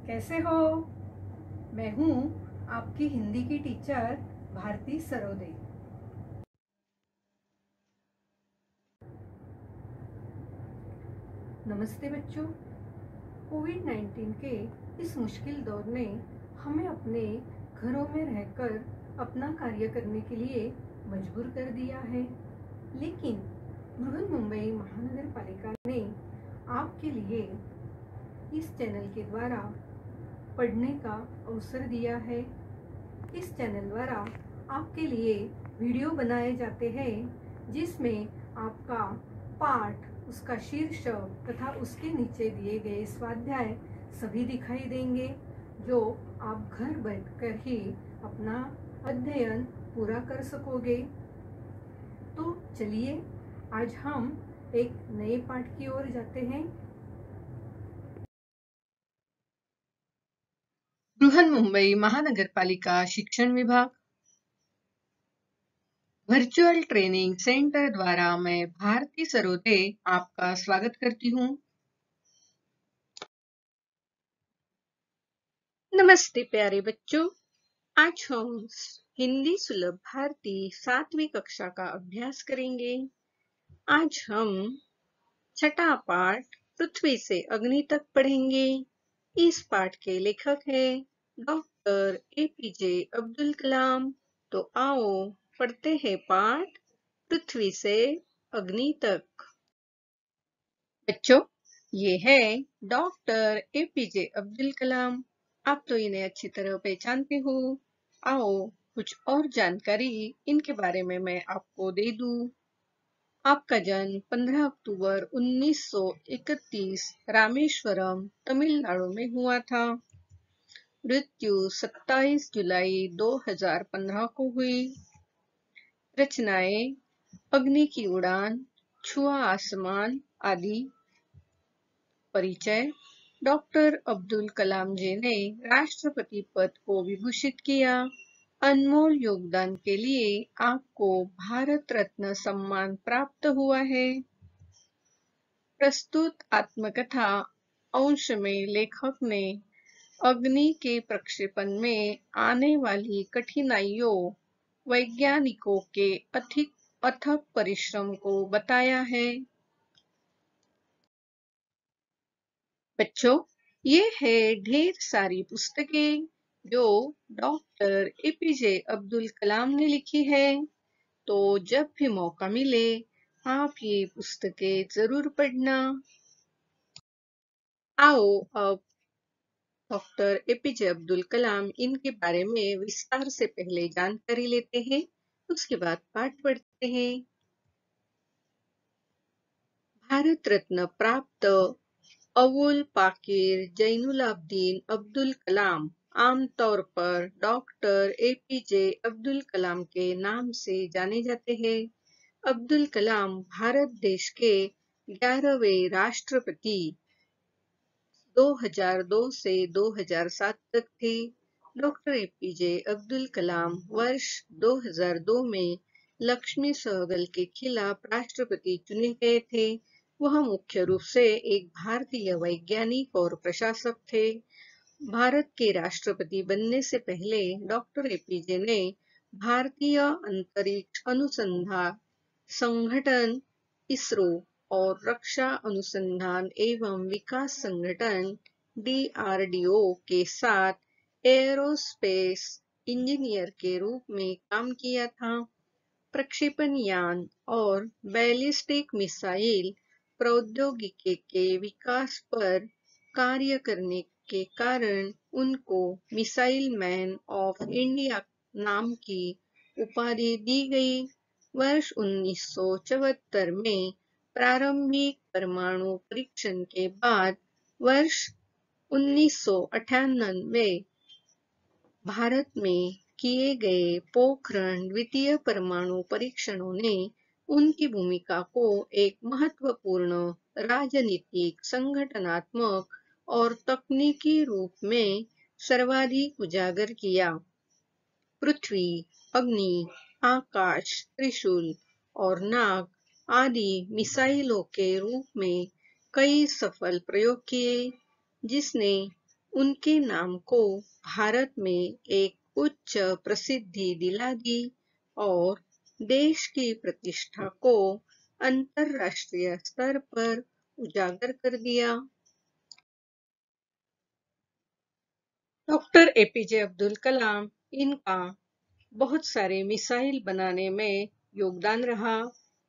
कैसे हो? मैं हूँ आपकी हिंदी की टीचर भारती सरोदे। नमस्ते बच्चों। कोविड-19 के इस मुश्किल दौर ने हमें अपने घरों में रहकर अपना कार्य करने के लिए मजबूर कर दिया है, लेकिन बृहन्मुंबई महानगर पालिका ने आपके लिए इस चैनल के द्वारा पढ़ने का अवसर दिया है। इस चैनल द्वारा आपके लिए वीडियो बनाए जाते हैं जिसमें आपका पाठ, उसका शीर्षक तथा उसके नीचे दिए गए स्वाध्याय सभी दिखाई देंगे, जो आप घर बैठकर ही अपना अध्ययन पूरा कर सकोगे। तो चलिए आज हम एक नए पाठ की ओर जाते हैं। बृहन्मुंबई महानगरपालिका शिक्षण विभाग वर्चुअल ट्रेनिंग सेंटर द्वारा मैं भारती सरोदे आपका स्वागत करती हूँ। नमस्ते प्यारे बच्चों, आज हम हिंदी सुलभ भारती 7वीं कक्षा का अभ्यास करेंगे। आज हम छठा पाठ पृथ्वी से अग्नि तक पढ़ेंगे। इस पाठ के लेखक हैं डॉक्टर एपीजे अब्दुल कलाम। तो आओ पढ़ते हैं पाठ पृथ्वी से अग्नि तक। बच्चों, ये है डॉक्टर एपीजे अब्दुल कलाम। आप तो इन्हें अच्छी तरह पहचानते हो। आओ कुछ और जानकारी इनके बारे में मैं आपको दे दूं। आपका जन्म 15 अक्टूबर 1931 रामेश्वरम, तमिलनाडु में हुआ था। मृत्यु 27 जुलाई 2015 को हुई। रचनाएं अग्नि की उड़ान, छुआ आसमान आदि। परिचय डॉक्टर अब्दुल कलाम जी ने राष्ट्रपति पद को विभूषित किया। अनमोल योगदान के लिए आपको भारत रत्न सम्मान प्राप्त हुआ है। प्रस्तुत आत्मकथा अंश में लेखक ने अग्नि के प्रक्षेपण में आने वाली कठिनाइयों, वैज्ञानिकों के अथक परिश्रम को बताया है। बच्चों, ये है ढेर सारी पुस्तकें जो डॉक्टर एपीजे अब्दुल कलाम ने लिखी है। तो जब भी मौका मिले आप ये पुस्तकें जरूर पढ़ना। आओ अब डॉक्टर एपीजे अब्दुल कलाम इनके बारे में विस्तार से पहले जानकारी लेते हैं, उसके बाद पाठ पढ़ते हैं। भारत रत्न प्राप्त अवुल पाकीर जैनुलाब्दीन अब्दुल कलाम आमतौर पर डॉक्टर एपीजे अब्दुल कलाम के नाम से जाने जाते हैं। अब्दुल कलाम भारत देश के 11वें राष्ट्रपति 2002 से 2007 तक थे। डॉक्टर एपीजे अब्दुल कलाम वर्ष 2002 में लक्ष्मी सहगल के खिलाफ राष्ट्रपति चुने गए थे। वह मुख्य रूप से एक भारतीय वैज्ञानिक और प्रशासक थे। भारत के राष्ट्रपति बनने से पहले डॉक्टर एपीजे ने भारतीय अंतरिक्ष अनुसंधान संगठन इसरो और रक्षा अनुसंधान एवं विकास संगठन DRDO के साथ एरोस्पेस इंजीनियर के रूप में काम किया था। प्रक्षेपण यान और बैलिस्टिक मिसाइल प्रौद्योगिकी के विकास पर कार्य करने के कारण उनको मिसाइल मैन ऑफ इंडिया नाम की उपाधि दी गई। वर्ष 1974 में प्रारंभिक परमाणु परीक्षण के बाद वर्ष 1998 भारत में किए गए पोखरण द्वितीय परमाणु परीक्षणों ने उनकी भूमिका को एक महत्वपूर्ण राजनीतिक, संगठनात्मक और तकनीकी रूप में सर्वाधिक उजागर किया। पृथ्वी, अग्नि, आकाश, त्रिशूल और नाग आदि मिसाइलों के रूप में कई सफल प्रयोग किए, जिसने उनके नाम को भारत में एक उच्च प्रसिद्धि दिला दी और देश की प्रतिष्ठा को अंतर्राष्ट्रीय स्तर पर उजागर कर दिया। डॉक्टर एपीजे अब्दुल कलाम, इनका बहुत सारे मिसाइल बनाने में योगदान रहा,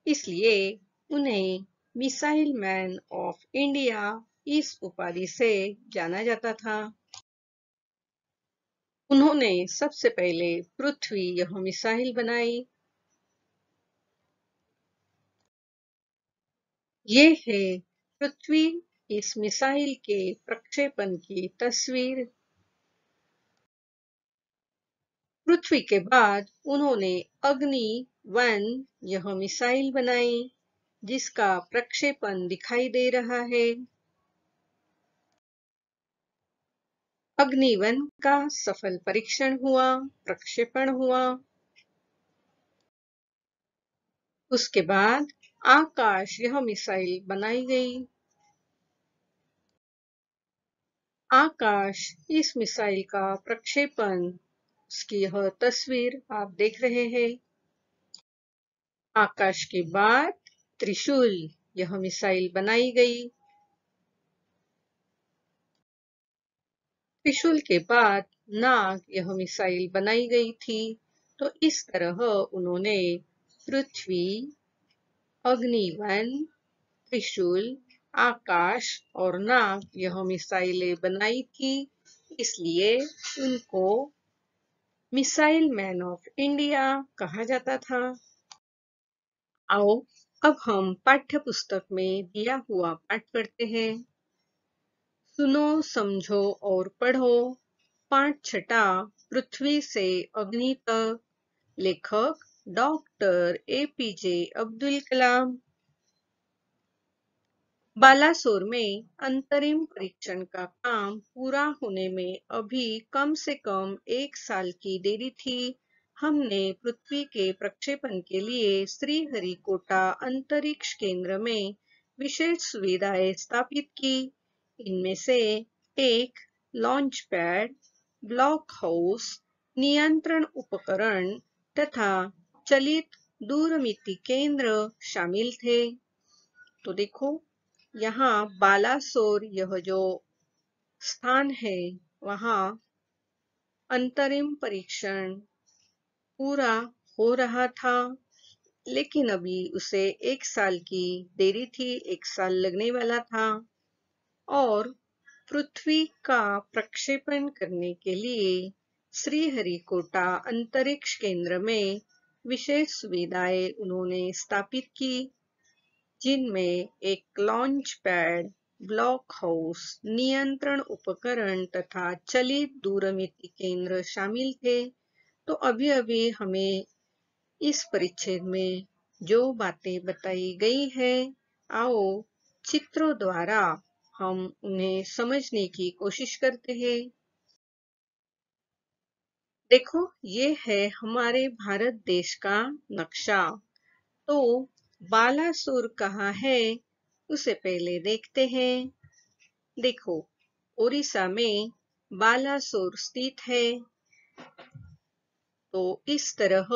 इसलिए उन्हें मिसाइल मैन ऑफ इंडिया इस उपाधि से जाना जाता था। उन्होंने सबसे पहले पृथ्वी यह मिसाइल बनाई। ये है पृथ्वी इस मिसाइल के प्रक्षेपण की तस्वीर। पृथ्वी के बाद उन्होंने अग्नि-1 यह मिसाइल बनाई, जिसका प्रक्षेपण दिखाई दे रहा है। अग्नि-1 का सफल परीक्षण हुआ, प्रक्षेपण हुआ। उसके बाद आकाश यह मिसाइल बनाई गई। आकाश इस मिसाइल का प्रक्षेपण, उसकी यह तस्वीर आप देख रहे हैं। आकाश के बाद त्रिशूल यह मिसाइल बनाई गई। त्रिशूल के बाद नाग यह मिसाइल बनाई गई थी। तो इस तरह उन्होंने पृथ्वी, अग्नि-1, त्रिशूल, आकाश और नाग यह मिसाइलें बनाई थी, इसलिए उनको मिसाइल मैन ऑफ इंडिया कहा जाता था। आओ अब हम पाठ्य पुस्तक में दिया हुआ पाठ पढ़ते हैं। सुनो, समझो और पढ़ो। पाठ छठा, पृथ्वी से अग्नि तक। लेखक डॉक्टर एपीजे अब्दुल कलाम। बालासोर में अंतरिम परीक्षण का काम पूरा होने में अभी कम से कम 1 साल की देरी थी। हमने पृथ्वी के प्रक्षेपण के लिए श्रीहरिकोटा अंतरिक्ष केंद्र में विशेष सुविधाएं स्थापित की। इनमें से एक लॉन्च पैड, ब्लॉक हाउस, नियंत्रण उपकरण तथा चलित दूरमिति केंद्र शामिल थे। तो देखो, यहाँ बालासोर यह जो स्थान है, वहाँ अंतरिम परीक्षण पूरा हो रहा था, लेकिन अभी उसे 1 साल की देरी थी, 1 साल लगने वाला था। और पृथ्वी का प्रक्षेपण करने के लिए श्रीहरिकोटा अंतरिक्ष केंद्र में विशेष सुविधाएं उन्होंने स्थापित की, जिनमें एक लॉन्च पैड, ब्लॉक हाउस, नियंत्रण उपकरण तथा चलित दूरमिति केंद्र शामिल थे। तो अभी हमें इस परिच्छेद में जो बातें बताई गई है, आओ चित्रों द्वारा हम उन्हें समझने की कोशिश करते हैं। देखो, ये है हमारे भारत देश का नक्शा। तो बालासोर कहाँ है, उसे पहले देखते हैं। देखो, ओडिशा में बालासोर स्थित है। तो इस तरह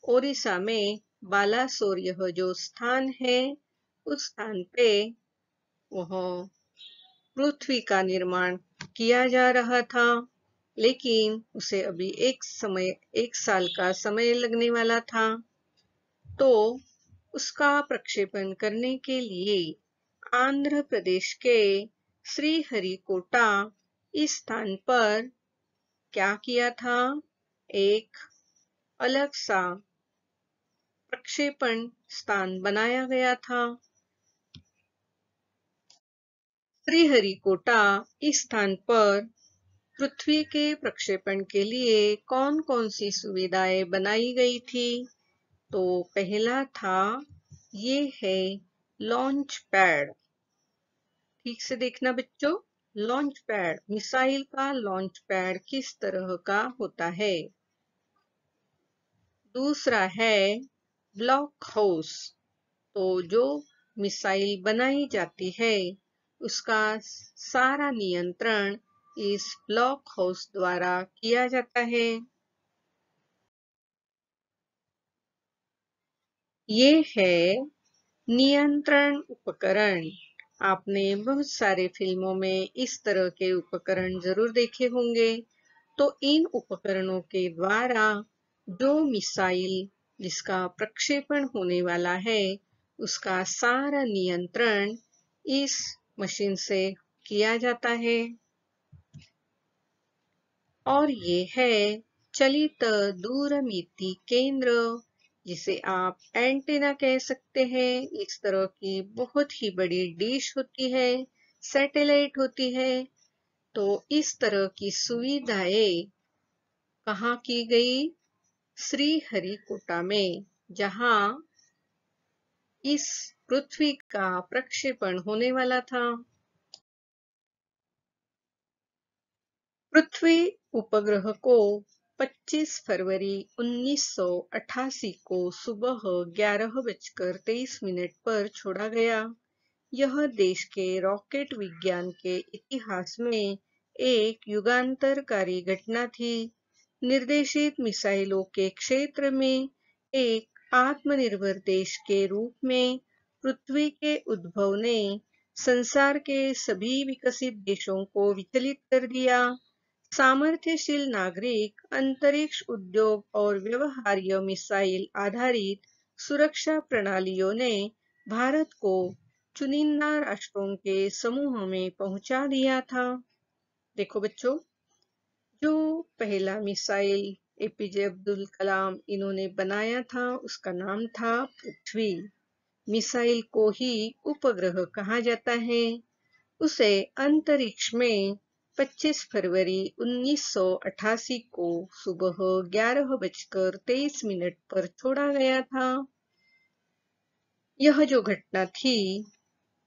ओडिशा में बालासोर यह जो स्थान है, उस स्थान पे वह पृथ्वी का निर्माण किया जा रहा था, लेकिन उसे अभी 1 साल का समय लगने वाला था। तो उसका प्रक्षेपण करने के लिए आंध्र प्रदेश के श्रीहरिकोटा इस स्थान पर क्या किया था, एक अलग सा प्रक्षेपण स्थान बनाया गया था। श्रीहरिकोटा इस स्थान पर पृथ्वी के प्रक्षेपण के लिए कौन कौन सी सुविधाएं बनाई गई थी? तो पहला था, ये है लॉन्च पैड। ठीक से देखना बच्चों, लॉन्च पैड, मिसाइल का लॉन्च पैड किस तरह का होता है। दूसरा है ब्लॉक हाउस। तो जो मिसाइल बनाई जाती है, उसका सारा नियंत्रण इस ब्लॉक हाउस द्वारा किया जाता है। ये है नियंत्रण उपकरण। आपने बहुत सारे फिल्मों में इस तरह के उपकरण जरूर देखे होंगे। तो इन उपकरणों के द्वारा जो मिसाइल जिसका प्रक्षेपण होने वाला है, उसका सारा नियंत्रण इस मशीन से किया जाता है। और ये है चलित दूरमिति केंद्र, जिसे आप एंटीना कह सकते हैं। इस तरह की बहुत ही बड़ी डिश होती है, सैटेलाइट होती है। तो इस तरह की सुविधाएं कहाँ की गई? श्रीहरिकोटा में, जहां इस पृथ्वी का प्रक्षेपण होने वाला था। पृथ्वी उपग्रह को 25 फरवरी 1988 को सुबह 11:23 पर छोड़ा गया। यह देश के रॉकेट विज्ञान के इतिहास में एक युगांतरकारी घटना थी। निर्देशित मिसाइलों के क्षेत्र में एक आत्मनिर्भर देश के रूप में पृथ्वी के उद्भव ने संसार के सभी विकसित देशों को विचलित कर दिया। सामर्थ्यशील नागरिक, अंतरिक्ष उद्योग और व्यवहार्य मिसाइल आधारित सुरक्षा प्रणालियों ने भारत को चुनिंदा राष्ट्रों के समूह में पहुंचा दिया था। देखो बच्चों, जो पहला मिसाइल एपीजे अब्दुल कलाम इन्होंने बनाया था, उसका नाम था पृथ्वी। मिसाइल को ही उपग्रह कहा जाता है। उसे अंतरिक्ष में 25 फरवरी 1988 को सुबह 11:23 पर छोड़ा गया था। यह जो घटना थी,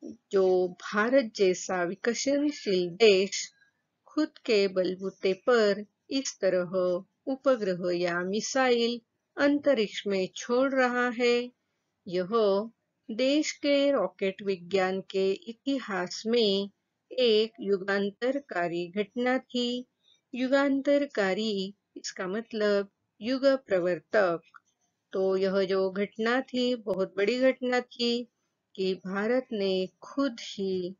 जो भारत जैसा विकसनशील देश खुद के बलबूते पर इस तरह उपग्रह या मिसाइल अंतरिक्ष में छोड़ रहा है, यह देश के रॉकेट विज्ञान के इतिहास में एक युगांतरकारी घटना थी। युगांतरकारी, इसका मतलब युग प्रवर्तक। तो यह जो घटना थी, बहुत बड़ी घटना थी कि भारत ने खुद ही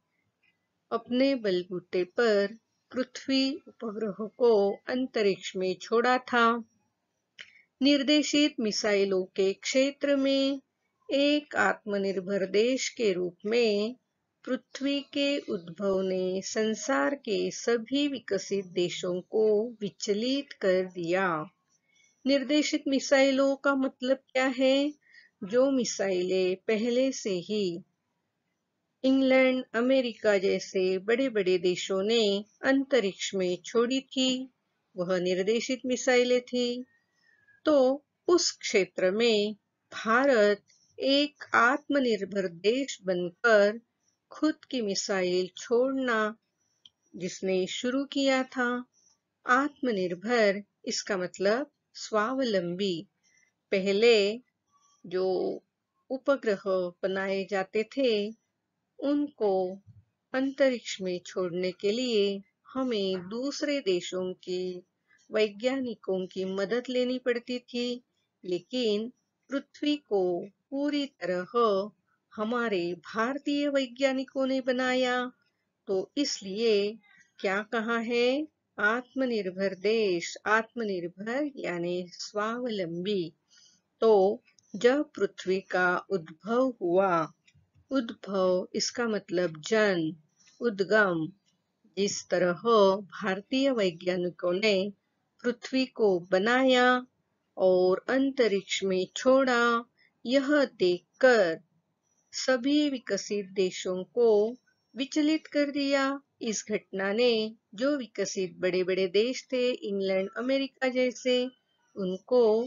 अपने बलबूते पर पृथ्वी उपग्रह को अंतरिक्ष में छोड़ा था। निर्देशित मिसाइलों के क्षेत्र में एक आत्मनिर्भर देश के रूप में पृथ्वी के उद्भव ने संसार के सभी विकसित देशों को विचलित कर दिया। निर्देशित मिसाइलों का मतलब क्या है? जो मिसाइलें पहले से ही इंग्लैंड, अमेरिका जैसे बड़े-बड़े देशों ने अंतरिक्ष में छोड़ी थी, वह निर्देशित मिसाइलें थी। तो उस क्षेत्र में भारत एक आत्मनिर्भर देश बनकर खुद की मिसाइल छोड़ना जिसने शुरू किया था। आत्मनिर्भर, इसका मतलब स्वावलंबी। पहले जो उपग्रह बनाए जाते थे, उनको अंतरिक्ष में छोड़ने के लिए हमें दूसरे देशों की वैज्ञानिकों की मदद लेनी पड़ती थी, लेकिन पृथ्वी को पूरी तरह हमारे भारतीय वैज्ञानिकों ने बनाया। तो इसलिए क्या कहा है? आत्मनिर्भर देश, आत्मनिर्भर यानी स्वावलंबी। तो जब पृथ्वी का उद्भव हुआ, उद्भव इसका मतलब जन्म, उद्गम, जिस तरह भारतीय वैज्ञानिकों ने पृथ्वी को बनाया और अंतरिक्ष में छोड़ा, यह देखकर सभी विकसित देशों को विचलित कर दिया। इस घटना ने जो विकसित बड़े-बड़े देश थे, इंग्लैंड, अमेरिका जैसे, उनको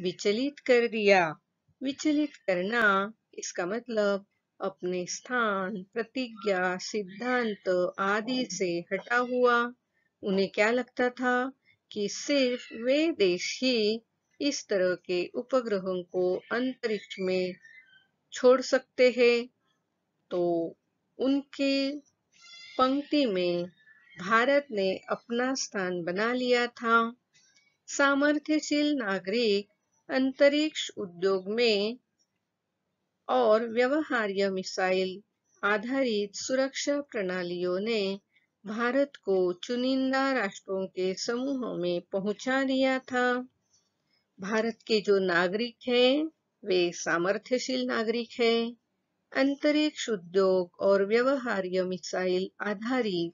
विचलित कर दिया। विचलित करना, इसका मतलब अपने स्थान, प्रतिज्ञा, सिद्धांत आदि से हटा हुआ। उन्हें क्या लगता था कि सिर्फ वे देश ही इस तरह के उपग्रहों को अंतरिक्ष में छोड़ सकते हैं। तो उनकी पंक्ति में भारत ने अपना स्थान बना लिया था। सामर्थ्यशील नागरिक, अंतरिक्ष उद्योग में और व्यवहार्य मिसाइल आधारित सुरक्षा प्रणालियों ने भारत को चुनिंदा राष्ट्रों के समूह में पहुंचा दिया था। भारत के जो नागरिक हैं, वे सामर्थ्यशील नागरिक हैं। अंतरिक्ष उद्योग और व्यवहार्य मिसाइल आधारित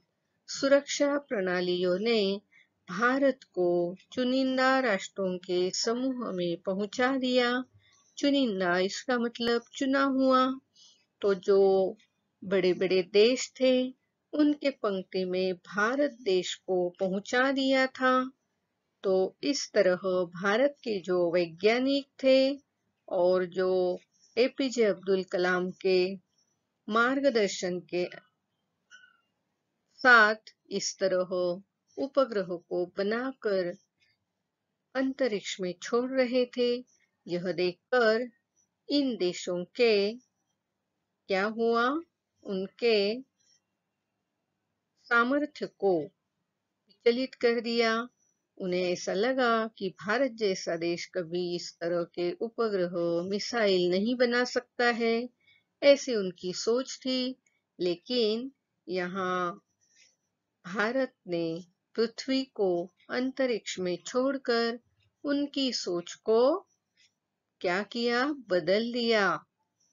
सुरक्षा प्रणालियों ने भारत को चुनिंदा राष्ट्रों के समूह में पहुंचा दिया। चुनिंदा इसका मतलब चुना हुआ। तो जो बड़े बड़े देश थे, उनके पंक्ति में भारत देश को पहुंचा दिया था। तो इस तरह भारत के जो वैज्ञानिक थे और जो एपीजे अब्दुल कलाम के मार्गदर्शन के साथ इस तरह उपग्रह को बनाकर अंतरिक्ष में छोड़ रहे थे, यह देखकर इन देशों के क्या हुआ, उनके सामर्थ्य को विचलित कर दिया। उन्हें ऐसा लगा कि भारत जैसा देश कभी इस तरह के उपग्रह मिसाइल नहीं बना सकता है, ऐसी उनकी सोच थी। लेकिन यहाँ भारत ने पृथ्वी को अंतरिक्ष में छोड़कर उनकी सोच को क्या किया, बदल दिया।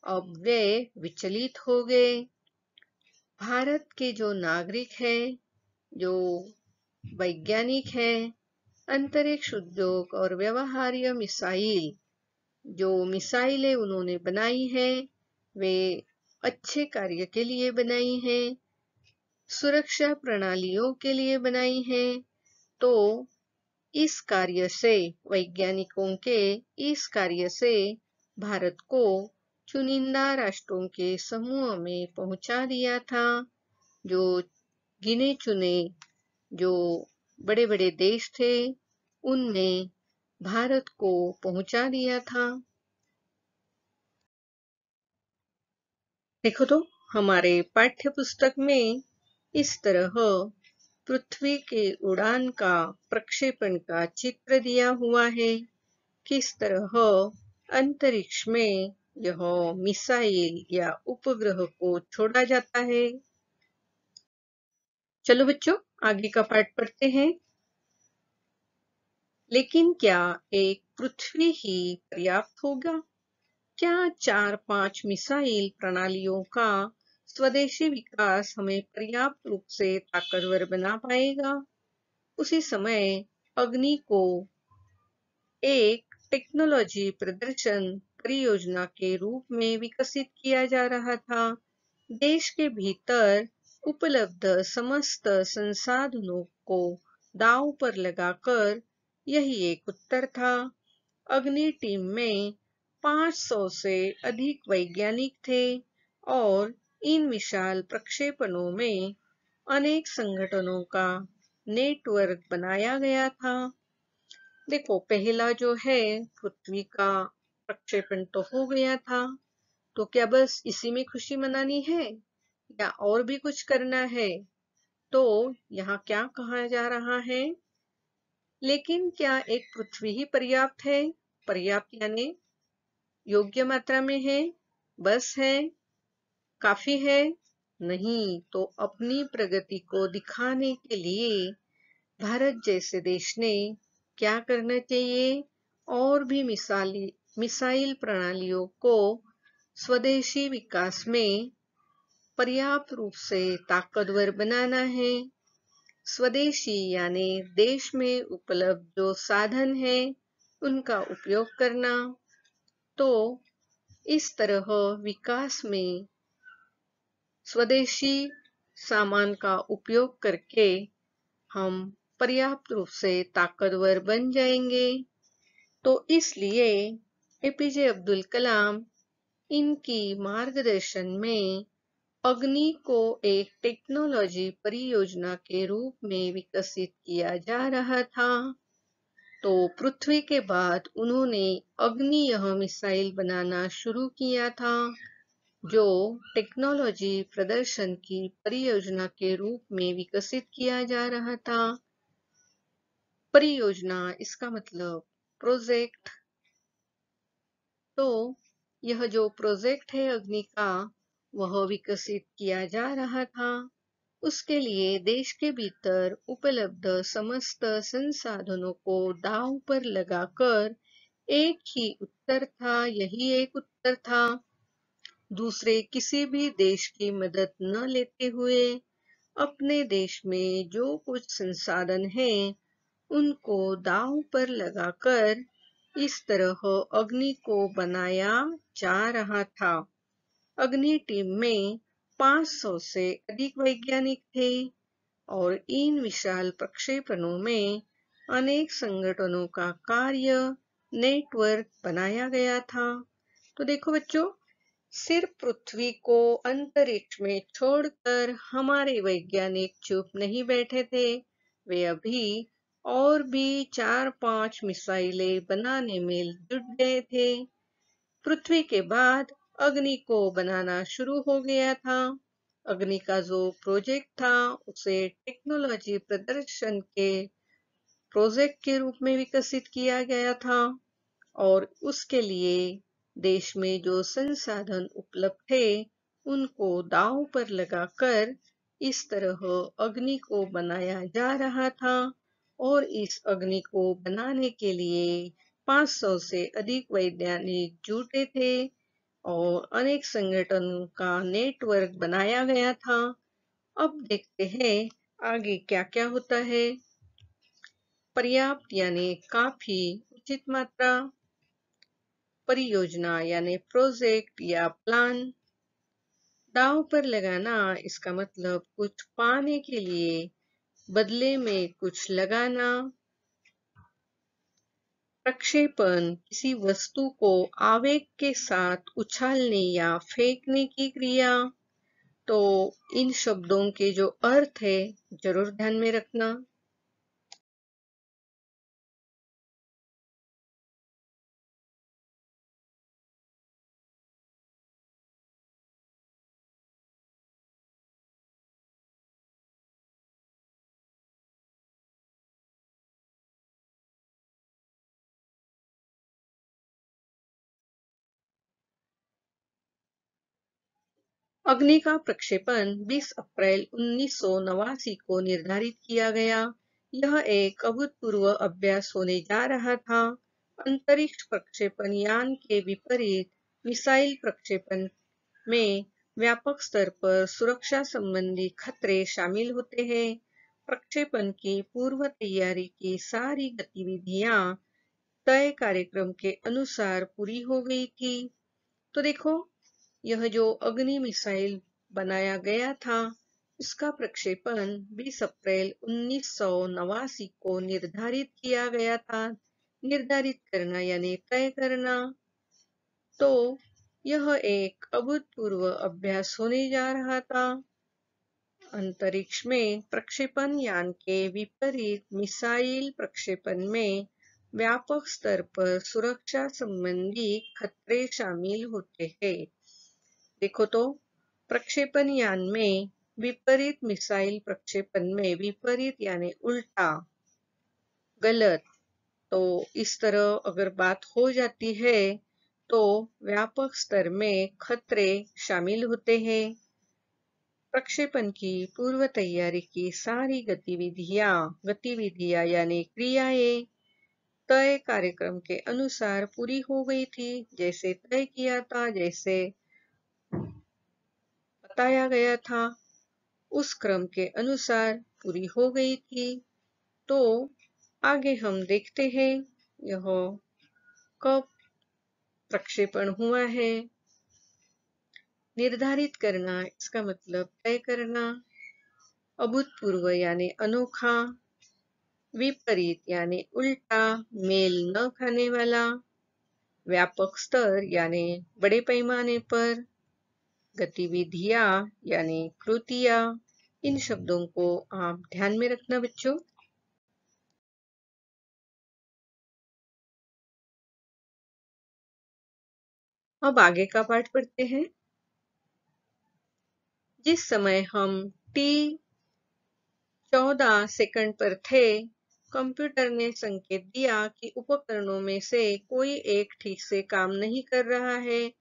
अब वे विचलित हो गए। भारत के जो नागरिक हैं, जो वैज्ञानिक हैं, अंतरिक्ष उद्योग और व्यवहार्य मिसाइल, जो मिसाइलें उन्होंने बनाई हैं, वे अच्छे कार्य के लिए बनाई हैं, सुरक्षा प्रणालियों के लिए बनाई हैं। तो इस कार्य से, वैज्ञानिकों के इस कार्य से भारत को चुनिंदा राष्ट्रों के समूह में पहुंचा दिया था। जो गिने चुने जो बड़े बड़े देश थे, उनमें भारत को पहुंचा दिया था। देखो तो हमारे पाठ्य पुस्तक में इस तरह पृथ्वी के उड़ान का, प्रक्षेपण का चित्र दिया हुआ है। किस तरह अंतरिक्ष में यह मिसाइल या उपग्रह को छोड़ा जाता है। चलो बच्चों, आगे का पाठ पढ़ते हैं। लेकिन क्या एक पृथ्वी ही पर्याप्त होगा? क्या 4-5 मिसाइल प्रणालियों का स्वदेशी विकास हमें पर्याप्त रूप से ताकतवर बना पाएगा? उसी समय अग्नि को एक टेक्नोलॉजी प्रदर्शन परियोजना के रूप में विकसित किया जा रहा था। देश के भीतर उपलब्ध समस्त संसाधनों को दांव पर लगाकर यही एक उत्तर था। अग्नि टीम में 500 से अधिक वैज्ञानिक थे और इन विशाल प्रक्षेपणों में अनेक संगठनों का नेटवर्क बनाया गया था। देखो, पहला जो है पृथ्वी का प्रक्षेपण तो हो गया था, तो क्या बस इसी में खुशी मनानी है या और भी कुछ करना है? तो यहाँ क्या कहा जा रहा है? लेकिन क्या एक पृथ्वी ही पर्याप्त है? पर्याप्त यानी योग्य मात्रा में है, बस है, काफी है? नहीं, तो अपनी प्रगति को दिखाने के लिए भारत जैसे देश ने क्या करना चाहिए? और भी मिसाइल प्रणालियों को स्वदेशी विकास में पर्याप्त रूप से ताकतवर बनाना है। स्वदेशी यानी देश में उपलब्ध जो साधन है, उनका उपयोग करना। तो इस तरह विकास में स्वदेशी सामान का उपयोग करके हम पर्याप्त रूप से ताकतवर बन जाएंगे। तो इसलिए एपीजे अब्दुल कलाम इनकी मार्गदर्शन में अग्नि को एक टेक्नोलॉजी परियोजना के रूप में विकसित किया जा रहा था। तो पृथ्वी के बाद उन्होंने अग्नि यह मिसाइल बनाना शुरू किया था। जो टेक्नोलॉजी प्रदर्शन की परियोजना के रूप में विकसित किया जा रहा था। परियोजना इसका मतलब प्रोजेक्ट। तो यह जो प्रोजेक्ट है अग्नि का, वह विकसित किया जा रहा था। उसके लिए देश के भीतर उपलब्ध समस्त संसाधनों को दांव पर लगाकर एक ही उत्तर था, यही एक उत्तर था। दूसरे किसी भी देश की मदद न लेते हुए अपने देश में जो कुछ संसाधन हैं उनको दांव पर लगाकर इस तरह अग्नि को बनाया जा रहा था। अग्नि टीम में 500 से अधिक वैज्ञानिक थे और इन विशाल प्रक्षेपणों में अनेक संगठनों का कार्य नेटवर्क बनाया गया था। तो देखो बच्चों, सिर्फ पृथ्वी को अंतरिक्ष में छोड़कर हमारे वैज्ञानिक चुप नहीं बैठे थे। वे अभी और भी 4-5 मिसाइलें बनाने में जुट गए थे। पृथ्वी के बाद अग्नि को बनाना शुरू हो गया था। अग्नि का जो प्रोजेक्ट था उसे टेक्नोलॉजी प्रदर्शन के प्रोजेक्ट के रूप में विकसित किया गया था और उसके लिए देश में जो संसाधन उपलब्ध थे उनको दांव पर लगाकर इस तरह अग्नि को बनाया जा रहा था। और इस अग्नि को बनाने के लिए 500 से अधिक वैज्ञानिक जुटे थे और अनेक संगठनों का नेटवर्क बनाया गया था। अब देखते हैं आगे क्या क्या होता है। पर्याप्त यानी काफी, उचित मात्रा। परियोजना यानी प्रोजेक्ट या प्लान। दांव पर लगाना इसका मतलब कुछ पाने के लिए बदले में कुछ लगाना। प्रक्षेपण किसी वस्तु को आवेग के साथ उछालने या फेंकने की क्रिया। तो इन शब्दों के जो अर्थ है जरूर ध्यान में रखना। अग्नि का प्रक्षेपण 20 अप्रैल 1989 को निर्धारित किया गया। यह एक अभूतपूर्व अभ्यास होने जा रहा था। अंतरिक्ष प्रक्षेपण यान के विपरीत मिसाइल प्रक्षेपण में व्यापक स्तर पर सुरक्षा संबंधी खतरे शामिल होते हैं। प्रक्षेपण की पूर्व तैयारी की सारी गतिविधियां तय कार्यक्रम के अनुसार पूरी हो गई थी। तो देखो, यह जो अग्नि मिसाइल बनाया गया था इसका प्रक्षेपण 20 अप्रैल 1989 को निर्धारित किया गया था। निर्धारित करना यानी तय करना। तो यह एक अभूतपूर्व अभ्यास होने जा रहा था। अंतरिक्ष में प्रक्षेपण यान के विपरीत मिसाइल प्रक्षेपण में व्यापक स्तर पर सुरक्षा संबंधी खतरे शामिल होते हैं। देखो तो, प्रक्षेपण यान में विपरीत मिसाइल प्रक्षेपण में विपरीत यानी उल्टा, गलत। तो इस तरह अगर बात हो जाती है तो व्यापक स्तर में खतरे शामिल होते हैं। प्रक्षेपण की पूर्व तैयारी की सारी गतिविधियां यानी क्रियाएं तय कार्यक्रम के अनुसार पूरी हो गई थी। जैसे तय किया था, जैसे बताया गया था, उस क्रम के अनुसार पूरी हो गई थी। तो आगे हम देखते हैं यह कब प्रक्षेपण हुआ है। निर्धारित करना इसका मतलब तय करना। अभूतपूर्व यानी अनोखा। विपरीत यानी उल्टा, मेल न खाने वाला। व्यापक स्तर यानी बड़े पैमाने पर। गतिविधियां यानी कृतियां। इन शब्दों को आप ध्यान में रखना बच्चों। अब आगे का पाठ पढ़ते हैं। जिस समय हम T14 पर थे, कंप्यूटर ने संकेत दिया कि उपकरणों में से कोई एक ठीक से काम नहीं कर रहा है।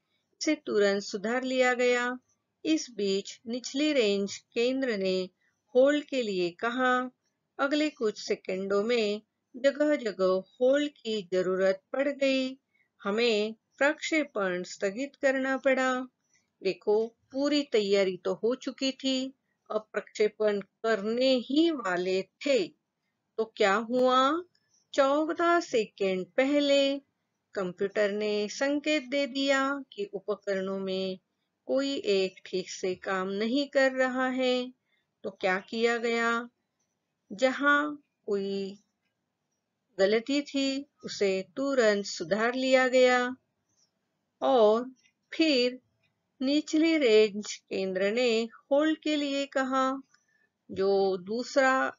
इसे तुरंत सुधार लिया गया। इस बीच निचली रेंज केंद्र ने होल्ड के लिए कहा। अगले कुछ सेकंडों में जगह-जगह होल्ड की जरूरत पड़ गई। हमें प्रक्षेपण स्थगित करना पड़ा। देखो, पूरी तैयारी तो हो चुकी थी, अब प्रक्षेपण करने ही वाले थे, तो क्या हुआ? 14 सेकेंड पहले कंप्यूटर ने संकेत दे दिया कि उपकरणों में कोई एक ठीक से काम नहीं कर रहा है। तो क्या किया गया? जहां कोई गलती थी, उसे तुरंत सुधार लिया गया और फिर निचली रेंज केंद्र ने होल्ड के लिए कहा। जो दूसरा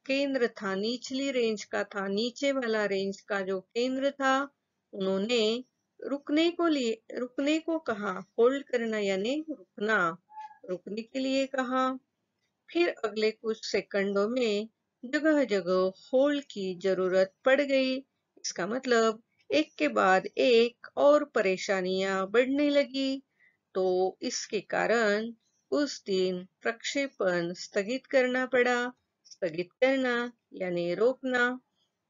केंद्र था, निचली रेंज का था, नीचे वाला रेंज का जो केंद्र था, उन्होंने रुकने को कहा। होल्ड करना यानी रुकना, रुकने के लिए कहा। फिर अगले कुछ सेकंडों में जगह जगह होल्ड की जरूरत पड़ गई। इसका मतलब एक के बाद एक और परेशानियां बढ़ने लगी। तो इसके कारण उस दिन प्रक्षेपण स्थगित करना पड़ा। स्थगित करना यानी रोकना।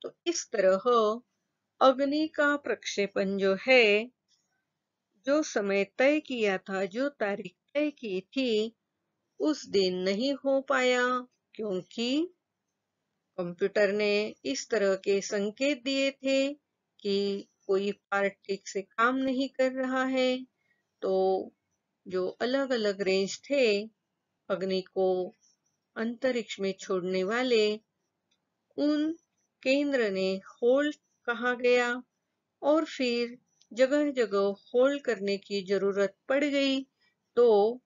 तो इस तरह अग्नि का प्रक्षेपण जो है, जो समय तय किया था, जो तारीख तय की थी, उस दिन नहीं हो पाया, क्योंकि कंप्यूटर ने इस तरह के संकेत दिए थे कि कोई पार्ट ठीक से काम नहीं कर रहा है। तो जो अलग-अलग रेंज थे अग्नि को अंतरिक्ष में छोड़ने वाले, उन केंद्र ने होल्ड कहा गया और फिर जगह-जगह होल्ड करने की जरूरत पड़ गई। तो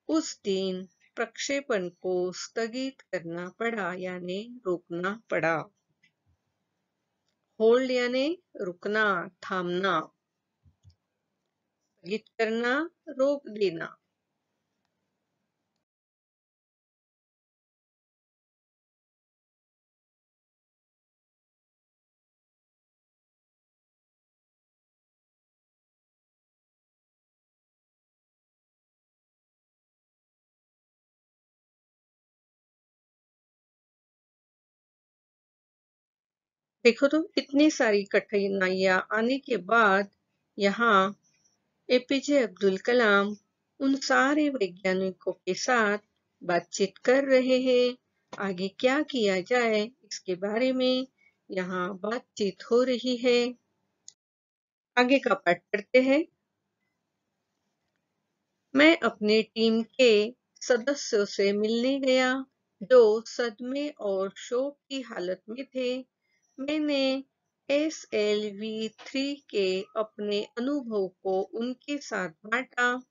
उस दिन प्रक्षेपण को स्थगित करना पड़ा यानी रोकना पड़ा। होल्ड यानी रुकना, थामना, स्थगित करना, रोक देना। देखो, तो इतनी सारी कठिनाइयां आने के बाद यहाँ एपीजे अब्दुल कलाम उन सारे वैज्ञानिकों के साथ बातचीत कर रहे हैं। आगे क्या किया जाए, इसके बारे में यहाँ बातचीत हो रही है। आगे का पाठ पढ़ते हैं। मैं अपने टीम के सदस्यों से मिलने गया, जो सदमे और शोक की हालत में थे। मैंने SLV-3 के अपने अनुभव को उनके साथ बांटा।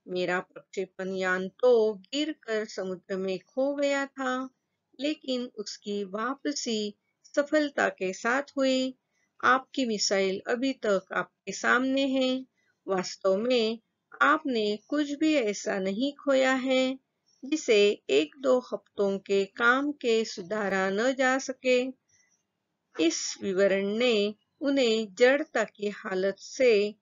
मेरा प्रक्षेपण यान तो गिरकर समुद्र में खो गया था, लेकिन उसकी वापसी सफलता के साथ हुई। आपकी मिसाइल अभी तक आपके सामने है। वास्तव में आपने कुछ भी ऐसा नहीं खोया है जिसे 1-2 हफ्तों के काम के सुधारा न जा सके। इस विवरण ने उन्हें जड़ता की हालत से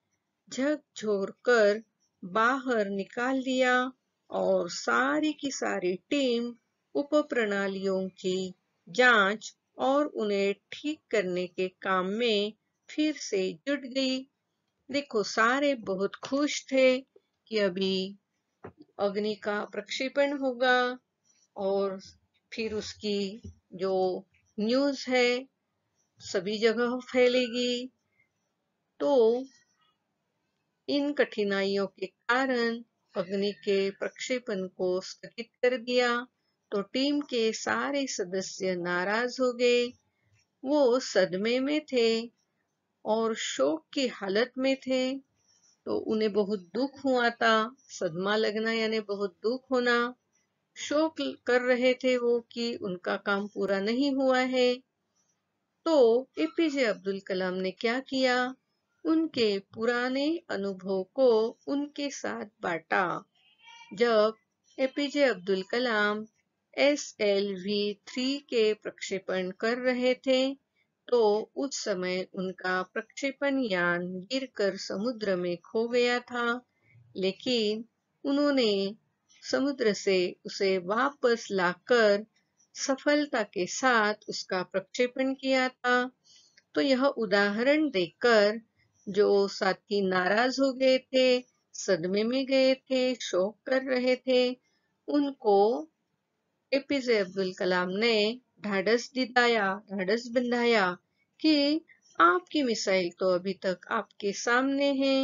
झकझोरकर बाहर निकाल दिया और सारी की सारी टीम उपप्रणालियों की जांच और उन्हें ठीक करने के काम में फिर से जुट गई। देखो, सारे बहुत खुश थे कि अभी अग्नि का प्रक्षेपण होगा और फिर उसकी जो न्यूज़ है सभी जगह फैलेगी। तो इन कठिनाइयों के कारण अग्नि के प्रक्षेपण को स्थगित कर दिया। तो टीम के सारे सदस्य नाराज हो गए। वो सदमे में थे और शोक की हालत में थे। तो उन्हें बहुत दुख हुआ था। सदमा लगना यानी बहुत दुख होना। शोक कर रहे थे वो कि उनका काम पूरा नहीं हुआ है। तो एपीजे अब्दुल कलाम ने क्या किया? उनके पुराने अनुभव को उनके साथ बांटा। जब एपीजे अब्दुल कलाम SLV-3 के प्रक्षेपण कर रहे थे, तो उस समय उनका प्रक्षेपण यान गिरकर समुद्र में खो गया था, लेकिन उन्होंने समुद्र से उसे वापस लाकर सफलता के साथ उसका प्रक्षेपण किया था। तो यह उदाहरण देकर जो साथी नाराज हो गए थे, सदमे में गए थे, शोक कर रहे थे, उनको एपीजे अब्दुल कलाम ने ढाढ़स बंधाया कि आपकी मिसाइल तो अभी तक आपके सामने है।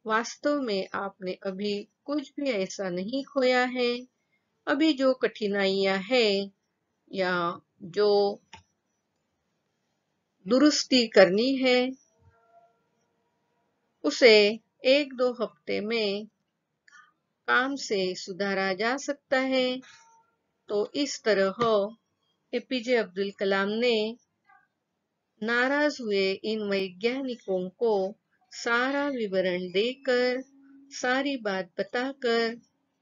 वास्तव में आपने अभी कुछ भी ऐसा नहीं खोया है। अभी जो कठिनाइयां है या जो दुरुस्ती करनी है, उसे 1-2 हफ्ते में काम से सुधारा जा सकता है। तो इस तरह एपीजे अब्दुल कलाम ने नाराज हुए इन वैज्ञानिकों को सारा विवरण देकर, सारी बात बताकर,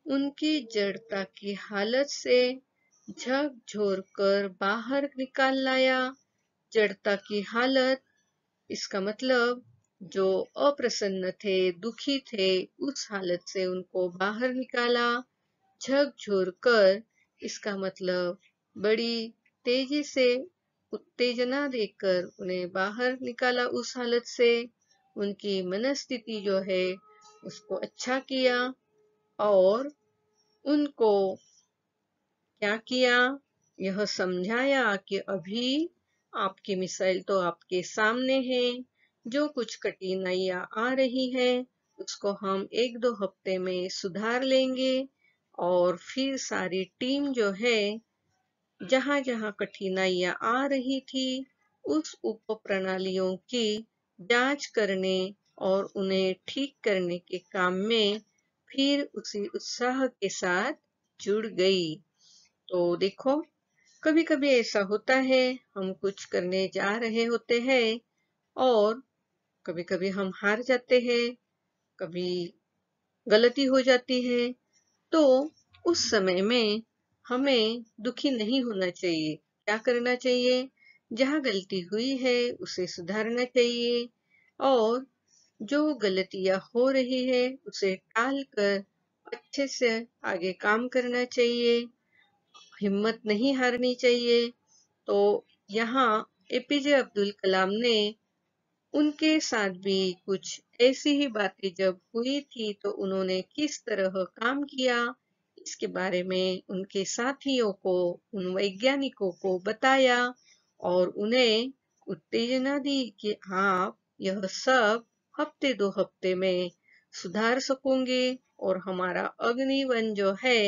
उनकी जड़ता की हालत से झकझोर कर बाहर निकाल लाया। जड़ता की हालत, इसका मतलब जो अप्रसन्न थे, दुखी थे, उस हालत से उनको बाहर निकाला। झकझोर कर, इसका मतलब बड़ी तेजी से उत्तेजना देकर उन्हें बाहर निकाला उस हालत से। उनकी मनस्थिति जो है उसको अच्छा किया और उनको क्या किया, यह समझाया कि अभी आपकी मिसाइल तो आपके सामने है। जो कुछ कठिनाइयां आ रही है उसको हम 1-2 हफ्ते में सुधार लेंगे। और फिर सारी टीम जो है, जहां जहां कठिनाइयां आ रही थी, उस उप प्रणालियों की जांच करने और उन्हें ठीक करने के काम में फिर उसी उत्साह के साथ जुड़ गई। तो देखो, कभी कभी ऐसा होता है, हम कुछ करने जा रहे होते हैं और कभी कभी हम हार जाते हैं, कभी गलती हो जाती है। तो उस समय में हमें दुखी नहीं होना चाहिए। क्या करना चाहिए? जहां गलती हुई है उसे सुधारना चाहिए और जो गलतियां हो रही है उसे टाल कर अच्छे से आगे काम करना चाहिए। हिम्मत नहीं हारनी चाहिए। तो यहाँ एपीजे अब्दुल कलाम ने, उनके साथ भी कुछ ऐसी ही बातें जब हुई थी तो उन्होंने किस तरह काम किया, इसके बारे में उनके साथियों को, उन वैज्ञानिकों को बताया और उन्हें उत्तेजना दी कि आप यह सब हफ्ते 2 हफ्ते में सुधार सकोगे और हमारा अग्निवन जो है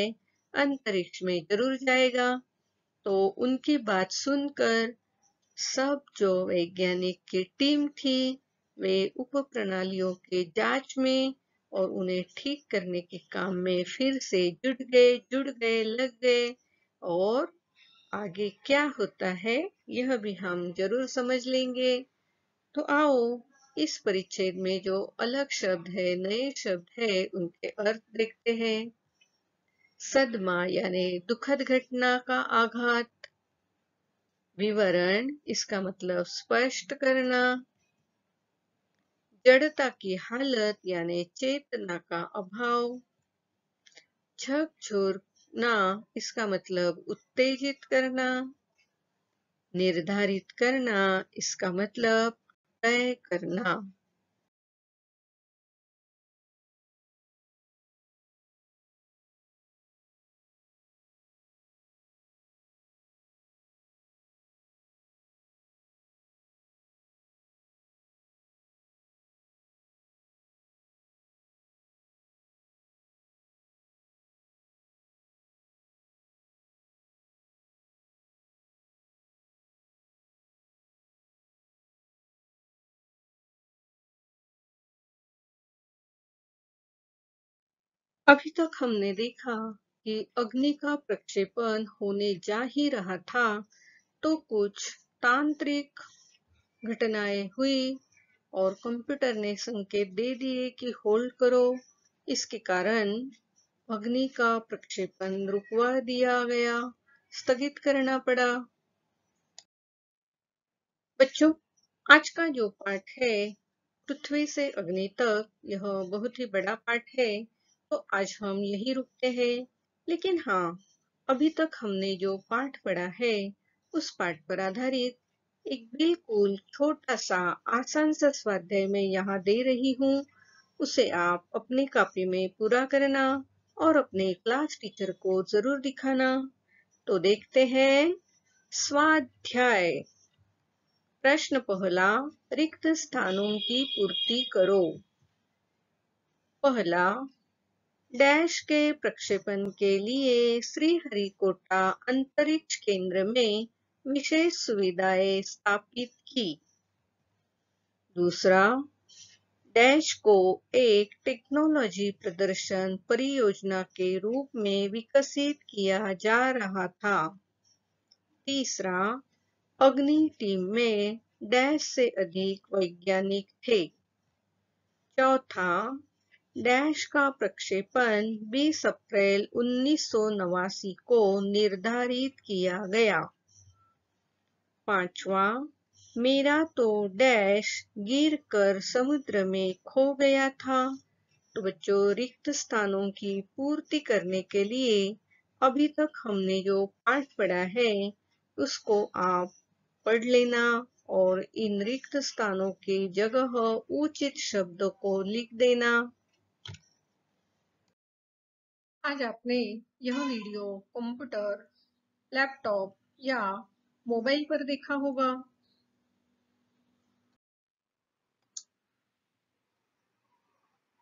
अंतरिक्ष में जरूर जाएगा। तो उनकी बात सुनकर सब जो वैज्ञानिक की टीम थी, वे उप प्रणालियों के जांच में और उन्हें ठीक करने के काम में फिर से जुड़ गए, लग गए। और आगे क्या होता है यह भी हम जरूर समझ लेंगे। तो आओ इस परिच्छेद में जो अलग शब्द है, नए शब्द है, उनके अर्थ देखते हैं। सदमा यानी दुखद घटना का आघात। विवरण, इसका मतलब स्पष्ट करना। जड़ता की हालत यानी चेतना का अभाव। झकझोरना, इसका मतलब उत्तेजित करना। निर्धारित करना, इसका मतलब तय करना। अभी तक हमने देखा कि अग्नि का प्रक्षेपण होने जा ही रहा था, तो कुछ तांत्रिक घटनाएं हुई और कंप्यूटर ने संकेत दे दिए कि होल्ड करो। इसके कारण अग्नि का प्रक्षेपण रुकवा दिया गया, स्थगित करना पड़ा। बच्चों, आज का जो पाठ है पृथ्वी से अग्नि तक, यह बहुत ही बड़ा पाठ है, तो आज हम यही रुकते हैं। लेकिन हाँ, अभी तक हमने जो पाठ पढ़ा है उस पाठ पर आधारित एक बिल्कुल छोटा सा आसान सा स्वाध्याय मैं यहाँ दे रही हूँ। उसे आप अपनी कॉपी में पूरा करना और अपने क्लास टीचर को जरूर दिखाना। तो देखते हैं स्वाध्याय। प्रश्न पहला, रिक्त स्थानों की पूर्ति करो। पहला, डैश के प्रक्षेपण के लिए श्रीहरिकोटा अंतरिक्ष केंद्र में विशेष सुविधाएं स्थापित की। दूसरा, डैश को एक टेक्नोलॉजी प्रदर्शन परियोजना के रूप में विकसित किया जा रहा था। तीसरा, अग्नि टीम में डैश से अधिक वैज्ञानिक थे। चौथा, डैश का प्रक्षेपण 20 अप्रैल 1989 को निर्धारित किया गया। पांचवा, मेरा तो डैश गिर कर समुद्र में खो गया था। तो बच्चों, रिक्त स्थानों की पूर्ति करने के लिए अभी तक हमने जो पाठ पढ़ा है उसको आप पढ़ लेना और इन रिक्त स्थानों की जगह उचित शब्दों को लिख देना। आज आपने यह वीडियो कंप्यूटर, लैपटॉप या मोबाइल पर देखा होगा।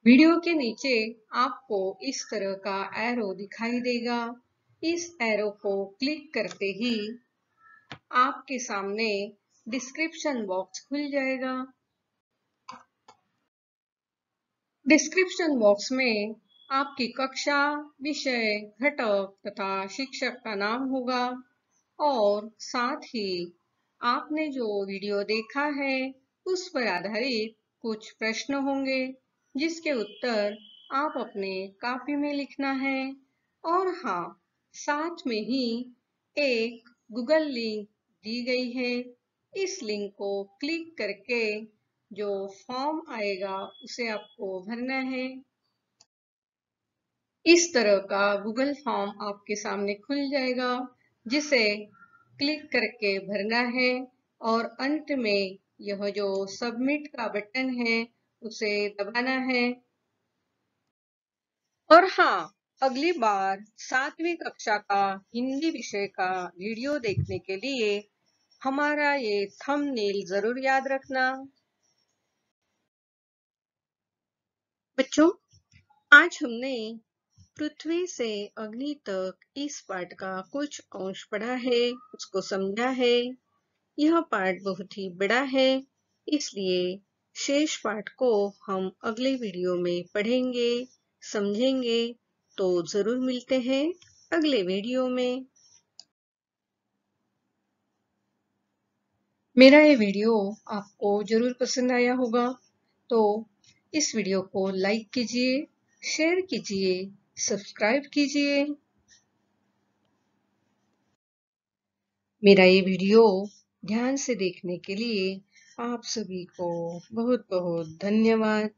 वीडियो के नीचे आपको इस तरह का एरो दिखाई देगा। इस एरो को क्लिक करते ही आपके सामने डिस्क्रिप्शन बॉक्स खुल जाएगा। डिस्क्रिप्शन बॉक्स में आपकी कक्षा, विषय, घटक तथा शिक्षक का नाम होगा और साथ ही आपने जो वीडियो देखा है उस पर आधारित कुछ प्रश्न होंगे जिसके उत्तर आप अपने कॉपी में लिखना है। और हाँ, साथ में ही एक गूगल लिंक दी गई है। इस लिंक को क्लिक करके जो फॉर्म आएगा उसे आपको भरना है। इस तरह का गूगल फॉर्म आपके सामने खुल जाएगा जिसे क्लिक करके भरना है और अंत में यह जो सबमिट का बटन है उसे दबाना है। और हाँ, अगली बार 7वीं कक्षा का हिंदी विषय का वीडियो देखने के लिए हमारा ये थंबनेल जरूर याद रखना। बच्चों, आज हमने पृथ्वी से अग्नि तक इस पाठ का कुछ अंश पढ़ा है, उसको समझा है। यह पाठ बहुत ही बड़ा है, इसलिए शेष पाठ को हम अगले वीडियो में पढ़ेंगे, समझेंगे। तो जरूर मिलते हैं अगले वीडियो में। मेरा ये वीडियो आपको जरूर पसंद आया होगा, तो इस वीडियो को लाइक कीजिए, शेयर कीजिए, सब्सक्राइब कीजिए। मेरा ये वीडियो ध्यान से देखने के लिए आप सभी को बहुत बहुत धन्यवाद।